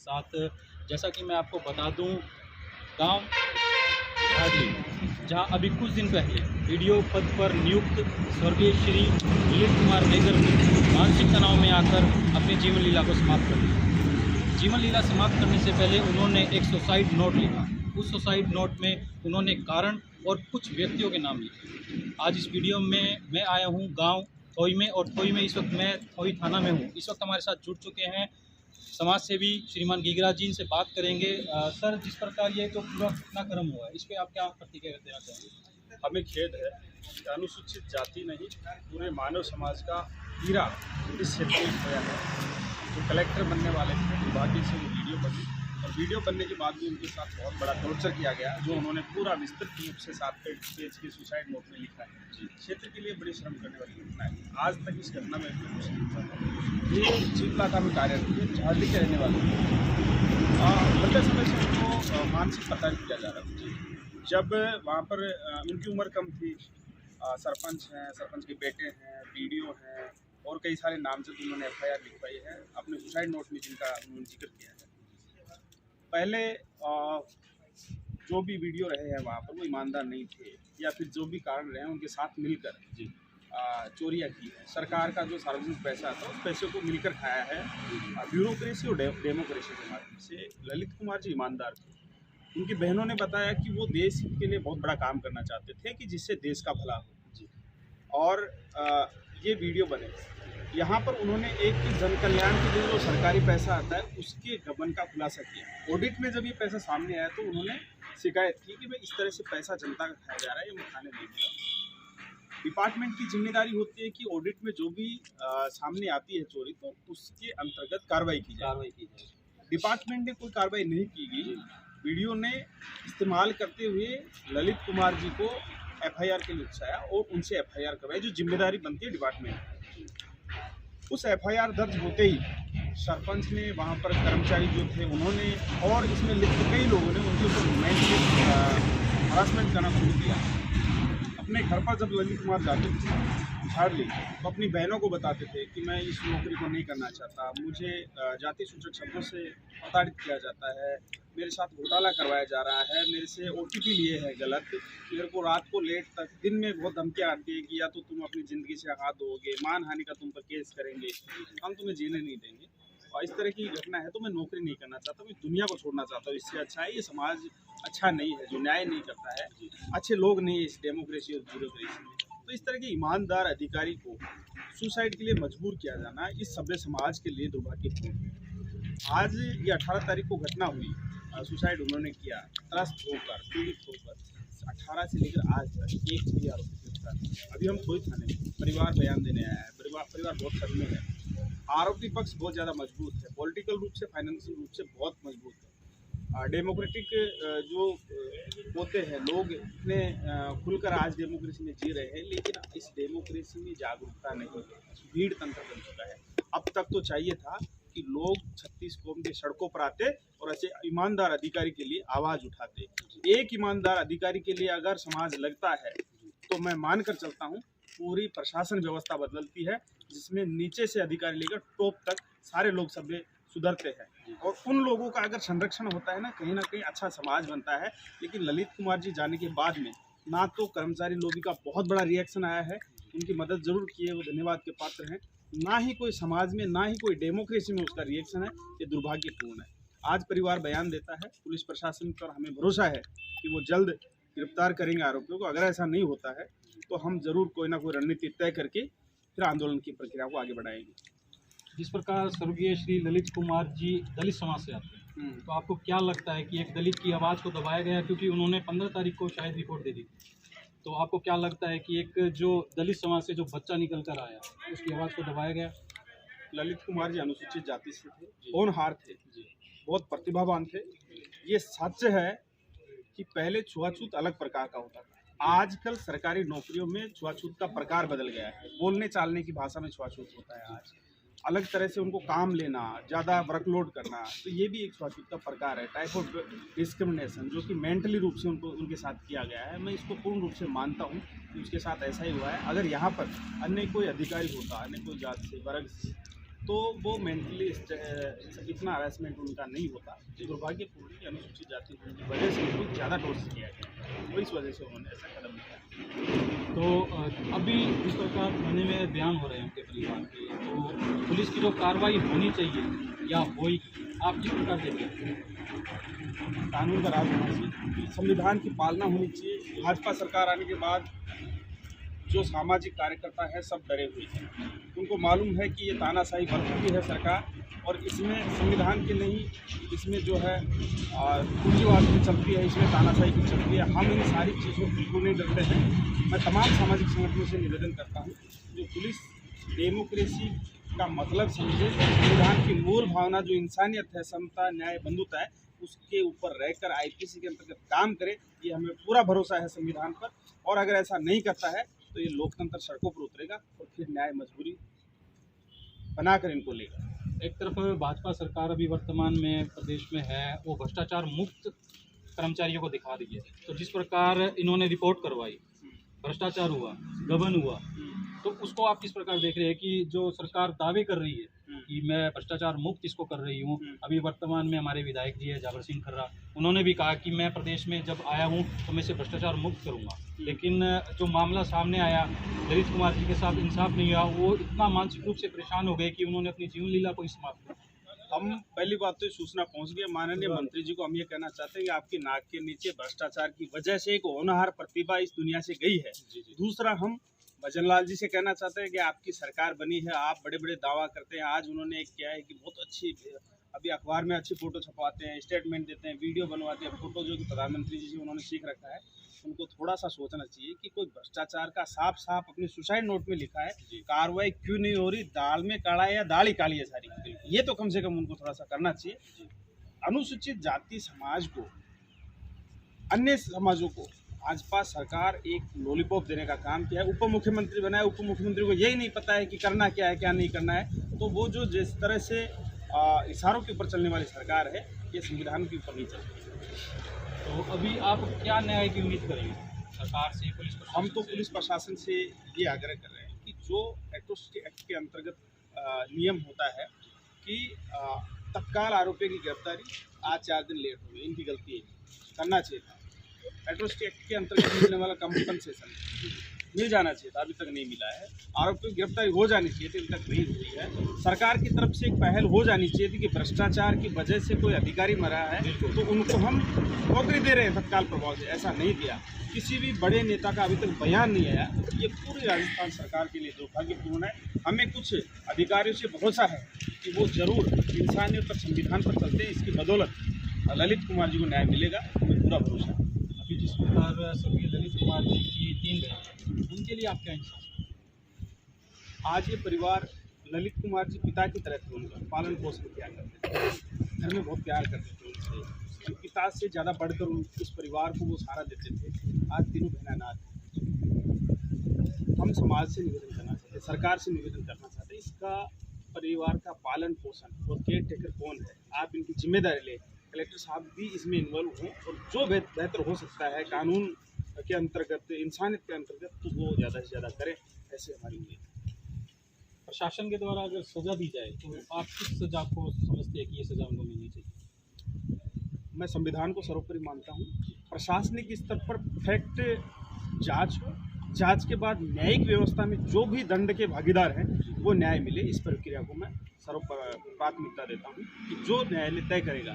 साथ। जैसा कि मैं आपको बता दूं, गांव झाड़ली, जहां अभी कुछ दिन पहले वीडियो पद पर नियुक्त स्वर्गीय श्री ललित कुमार नेगर ने मानसिक तनाव में आकर अपनी जीवन लीला को समाप्त कर दिया। जीवन लीला समाप्त करने से पहले उन्होंने एक सुसाइड नोट लिखा। उस सुसाइड नोट में उन्होंने कारण और कुछ व्यक्तियों के नाम लिखे। आज इस वीडियो में मैं आया हूं गांव थोई में, और थोई में इस वक्त मैं थोई थाना में हूं। इस वक्त हमारे साथ जुड़ चुके हैं समाज सेवी श्रीमान गीगरा जी। इनसे बात करेंगे। सर, जिस प्रकार ये जो पूरा घटनाक्रम हुआ है, इस पर आप क्या प्रतिक्रिया देना चाहेंगे? हमें खेद है कि अनुसूचित जाति नहीं, पूरे मानव समाज का हीरा इस क्षेत्र में खोया है। जो कलेक्टर बनने वाले थे, दुर्भाग्य से वो वीडियो बनी, और वीडियो बनने के बाद भी उनके साथ बहुत बड़ा टॉर्चर किया गया, जो उन्होंने पूरा विस्तृत रूप से 7 पेज के सुसाइड नोट में लिखा है। क्षेत्र के लिए बड़ी श्रम करने वाली घटना है। आज तक इस घटना में कुछ नहीं हुआ। ये चीपलाटा में कार्य झाड़ली के रहने वाले लंबे समय से उनको मानसिक प्रताड़ित किया जा रहा था। जब वहाँ पर उनकी उम्र कम थी, सरपंच हैं, सरपंच के बेटे हैं, बीडीओ हैं, और कई सारे नामजद उन्होंने FIR लिखवाई है अपने सुसाइड नोट में, जिनका उन्होंने जिक्र किया है। पहले जो भी वीडियो रहे हैं वहाँ पर, वो ईमानदार नहीं थे, या फिर जो भी कारण रहे हैं उनके साथ मिलकर चोरियाँ की है। सरकार का जो सार्वजनिक पैसा था, उस पैसे को मिलकर खाया है ब्यूरोक्रेसी और डेमोक्रेसी के माध्यम से। ललित कुमार जी ईमानदार थे। उनकी बहनों ने बताया कि वो देश के लिए बहुत बड़ा काम करना चाहते थे, कि जिससे देश का भला हो। और ये वीडियो बने, यहाँ पर उन्होंने एक जन कल्याण के लिए जो सरकारी पैसा आता है, उसके गबन का खुलासा किया। ऑडिट में जब ये पैसा सामने आया तो उन्होंने शिकायत की कि भाई इस तरह से पैसा जनता का खाया जा रहा है, ये मैं खाने नहीं दूँगा। डिपार्टमेंट की जिम्मेदारी होती है कि ऑडिट में जो भी सामने आती है चोरी, तो उसके अंतर्गत कार्रवाई की जाए। डिपार्टमेंट ने कोई कार्रवाई नहीं की गई। वीडियो ने इस्तेमाल करते हुए ललित कुमार जी को FIR के लिए उकसाया और उनसे FIR करवाई, जो जिम्मेदारी बनती है डिपार्टमेंट की। उस FIR दर्ज होते ही सरपंच ने, वहाँ पर कर्मचारी जो थे उन्होंने, और इसमें लिप्त कई लोगों ने उनके ऊपर मेंटली हरासमेंट करना शुरू किया। अपने घर पर जब ललित कुमार जाते थे झाड़ली, तो अपनी बहनों को बताते थे कि मैं इस नौकरी को नहीं करना चाहता, मुझे जाति सूचक शब्दों से प्रताड़ित किया जाता है, मेरे साथ घोटाला करवाया जा रहा है, मेरे से OTP लिए है गलत, मेरे को रात को लेट तक, दिन में बहुत धमकियाँ आती है कि या तो तुम अपनी ज़िंदगी से हाथ धोगे, मानहानि का तुम पर केस करेंगे, हम तुम्हें जीने नहीं देंगे। और इस तरह की घटना है, तो मैं नौकरी नहीं करना चाहता, मैं दुनिया को छोड़ना चाहता हूँ। इससे अच्छा है, ये समाज अच्छा नहीं है जो न्याय नहीं करता है, अच्छे लोग नहीं है इस डेमोक्रेसी और ब्यूरोक्रेसी में। तो इस तरह के ईमानदार अधिकारी को सुसाइड के लिए मजबूर किया जाना इस सभ्य समाज के लिए दुर्भाग्यपूर्ण है। आज ये 18 तारीख को घटना हुई, सुसाइड उन्होंने किया, त्रस्त होकर, पीड़ित होकर। 18 से लेकर आज तक एक भी आरोपी गिरफ्तार। अभी हम थोई थाने में परिवार बयान देने आया है। परिवार बहुत सदमे है। आरोपी पक्ष बहुत ज़्यादा मजबूत है, पॉलिटिकल रूप से, फाइनेंशियल रूप से बहुत मजबूत है। डेमोक्रेटिक जो होते हैं लोग, इतने खुलकर आज डेमोक्रेसी में जी रहे हैं, लेकिन इस डेमोक्रेसी में जागरूकता नहीं है, भीड़ तंत्र बन चुका है। अब तक तो चाहिए था कि लोग 36 कौम के सड़कों पर आते और ऐसे ईमानदार अधिकारी के लिए आवाज़ उठाते। एक ईमानदार अधिकारी के लिए अगर समाज लगता है, तो मैं मानकर चलता हूँ पूरी प्रशासन व्यवस्था बदलती है, जिसमें नीचे से अधिकारी लेकर टॉप तक सारे लोग सभ्य सुधरते हैं। और उन लोगों का अगर संरक्षण होता है ना कहीं अच्छा समाज बनता है। लेकिन ललित कुमार जी जाने के बाद में ना तो कर्मचारी लॉबी का बहुत बड़ा रिएक्शन आया है, उनकी मदद जरूर की है, वो धन्यवाद के पात्र हैं, ना ही कोई समाज में, ना ही कोई डेमोक्रेसी में उसका रिएक्शन है। ये दुर्भाग्यपूर्ण है। आज परिवार बयान देता है, पुलिस प्रशासन पर हमें भरोसा है कि वो जल्द गिरफ्तार करेंगे आरोपियों को। अगर ऐसा नहीं होता है तो हम जरूर कोई ना कोई रणनीति तय करके फिर आंदोलन की प्रक्रिया को आगे बढ़ाएंगे। जिस प्रकार स्वर्गीय श्री ललित कुमार जी दलित समाज से आते हैं, तो आपको क्या लगता है कि एक दलित की आवाज़ को दबाया गया, क्योंकि उन्होंने 15 तारीख को शायद रिपोर्ट दे दी, तो आपको क्या लगता है कि एक जो दलित समाज से जो बच्चा निकल कर आया, उसकी आवाज़ को दबाया गया? ललित कुमार जी अनुसूचित जाति से थे, होनहार थे, बहुत प्रतिभावान थे। ये सच है कि पहले छुआछूत अलग प्रकार का होता था। आजकल सरकारी नौकरियों में छुआछूत का प्रकार बदल गया है। बोलने चालने की भाषा में छुआछूत होता है। आज अलग तरह से उनको काम लेना, ज़्यादा वर्कलोड करना, तो ये भी एक छुआछूत का प्रकार है। टाइप ऑफ डिस्क्रिमिनेशन जो कि मेंटली रूप से उनके साथ किया गया है। मैं इसको पूर्ण रूप से मानता हूँ कि उसके साथ ऐसा ही हुआ है। अगर यहाँ पर अन्य कोई अधिकारी होता, अन्य कोई जात से, वर्ग से, तो वो मेंटली इतना हरासमेंट उनका नहीं होता। दुर्भाग्यपूर्ण कि अनुसूचित जाति होने की वजह से बहुत ज़्यादा टॉर्चर किया गया, तो इस वजह से उन्होंने ऐसा कदम लिया। तो अभी इस प्रकार थाने में बयान हो रहे हैं उनके परिवार के, तो पुलिस की जो कार्रवाई होनी चाहिए या होगी, आप किस प्रकार देखते हैं? कानून का राज होना चाहिए, संविधान की पालना होनी चाहिए। भाजपा सरकार आने के बाद जो सामाजिक कार्यकर्ता है सब डरे हुए हैं। उनको मालूम है कि ये तानाशाही बन चुकी है सरकार, और इसमें संविधान की नहीं, इसमें जो है पूंजीवाद की चलती है, इसमें तानाशाही की चलती है। हम इन सारी चीज़ों बिल्कुल नहीं डरते हैं। मैं तमाम सामाजिक संगठनों से निवेदन करता हूँ, जो पुलिस डेमोक्रेसी का मतलब समझे, संविधान की मूल भावना जो इंसानियत है, समता, न्याय, बंधुता है, उसके ऊपर रहकर आईपीसी के अंतर्गत काम करे। ये हमें पूरा भरोसा है संविधान पर, और अगर ऐसा नहीं करता है तो ये लोकतंत्र सड़कों पर उतरेगा और फिर न्याय मजबूरी बनाकर इनको लेगा। एक तरफ भाजपा सरकार अभी वर्तमान में प्रदेश में है, वो भ्रष्टाचार मुक्त कर्मचारियों को दिखा रही है। तो जिस प्रकार इन्होंने रिपोर्ट करवाई, भ्रष्टाचार हुआ, गबन हुआ, तो उसको आप किस प्रकार देख रहे हैं कि जो सरकार दावे कर रही है कि मैं भ्रष्टाचार मुक्त इसको कर रही हूँ। अभी वर्तमान में हमारे विधायक जी है जाबर सिंह खर्रा, उन्होंने भी कहा कि मैं प्रदेश में जब आया हूँ तो मैं इसे भ्रष्टाचार मुक्त करूँगा। लेकिन जो मामला सामने आया, ललित कुमार जी के साथ इंसाफ नहीं हुआ, वो इतना मानसिक रूप से परेशान हो गए कि उन्होंने अपनी जीवन लीला को ही समाप्त किया। हम पहली बात तो सूचना पहुंच गई माननीय मंत्री जी को। हम ये कहना चाहते हैं कि आपकी नाक के नीचे भ्रष्टाचार की वजह से एक होनहार प्रतिभा इस दुनिया से गई है। दूसरा, हम भजन लाल जी से कहना चाहते हैं कि आपकी सरकार बनी है, आप बड़े बड़े दावा करते हैं। आज उन्होंने एक किया है कि बहुत अच्छी, अभी अखबार में अच्छी फ़ोटो छपवाते हैं, स्टेटमेंट देते हैं, वीडियो बनवाते हैं, फ़ोटो जो कि प्रधानमंत्री जी से उन्होंने सीख रखा है। उनको थोड़ा सा सोचना चाहिए कि कोई भ्रष्टाचार का साफ साफ अपने सुसाइड नोट में लिखा है, कार्रवाई क्यों नहीं हो रही, दाल में काला है या दाल ही काली है सारी, ये तो कम से कम उनको थोड़ा सा करना चाहिए। अनुसूचित जाति समाज को, अन्य समाजों को भाजपा सरकार एक लॉलीपॉप देने का काम किया है। उप मुख्यमंत्री बनाया, उप मुख्यमंत्री को यही नहीं पता है कि करना क्या है क्या नहीं करना है। तो वो जो जिस तरह से इशारों के ऊपर चलने वाली सरकार है, ये संविधान के ऊपर नहीं चलती। तो अभी आप क्या न्याय की उम्मीद करेंगे सरकार से, पुलिस प्रशासन? हम तो पुलिस प्रशासन से ये आग्रह कर रहे हैं कि जो एट्रोसिटी एक्ट के अंतर्गत नियम होता है कि तत्काल आरोपियों की गिरफ्तारी आज 4 दिन लेट हो गई, इनकी गलती है, करना चाहिए था। एट्रोसिटी एक्ट के अंतर्गत मिलने वाला कंपनसेशन मिल जाना चाहिए था, अभी तक नहीं मिला है। आरोपियों की गिरफ्तारी हो जानी चाहिए थी, अभी तक नहीं हुई है। सरकार की तरफ से एक पहल हो जानी चाहिए थी कि भ्रष्टाचार की वजह से कोई अधिकारी मरा है तो उनको हम नौकरी दे रहे हैं तत्काल प्रभाव से, ऐसा नहीं दिया। किसी भी बड़े नेता का अभी तक बयान नहीं आया। ये पूरी राजस्थान सरकार के लिए दुर्भाग्यपूर्ण है। हमें कुछ अधिकारियों से भरोसा है कि वो जरूर इंसानियत और संविधान पर चलते हैं। इसकी बदौलत ललित कुमार जी को न्याय मिलेगा, हमें पूरा भरोसा है। अभी जिस प्रकार स्वर्गीय ललित कुमार जी की 3 बहन, उनके लिए आप क्या इंसाफ? आज ये परिवार ललित कुमार जी पिता की तरह थे, उनका पालन पोषण किया करते थे, घर में बहुत प्यार करते थे उनसे, पिता से ज़्यादा बढ़कर उस परिवार को वो सहारा देते थे। आज तीनों बहन अनाथ हैं। हम समाज से निवेदन करना चाहते हैं, सरकार से निवेदन करना चाहते हैं, इसका परिवार का पालन पोषण और केयर टेकर कौन है, आप इनकी जिम्मेदारी लें। कलेक्टर साहब भी इसमें इन्वॉल्व हों और जो बेहतर हो सकता है कानून के अंतर्गत, इंसानियत के अंतर्गत, तो वो ज़्यादा से ज़्यादा करें, ऐसे हमारी उम्मीद है। प्रशासन के द्वारा अगर सज़ा दी जाए तो आप किस सज़ा को समझते हैं कि ये सज़ा उनको मिलनी चाहिए? मैं संविधान को सर्वोपरि मानता हूँ। प्रशासनिक स्तर पर फैक्ट जांच हो, जांच के बाद न्यायिक व्यवस्था में जो भी दंड के भागीदार हैं वो न्याय मिले, इस प्रक्रिया को मैं सर्व प्राथमिकता देता हूँ कि जो न्यायालय तय करेगा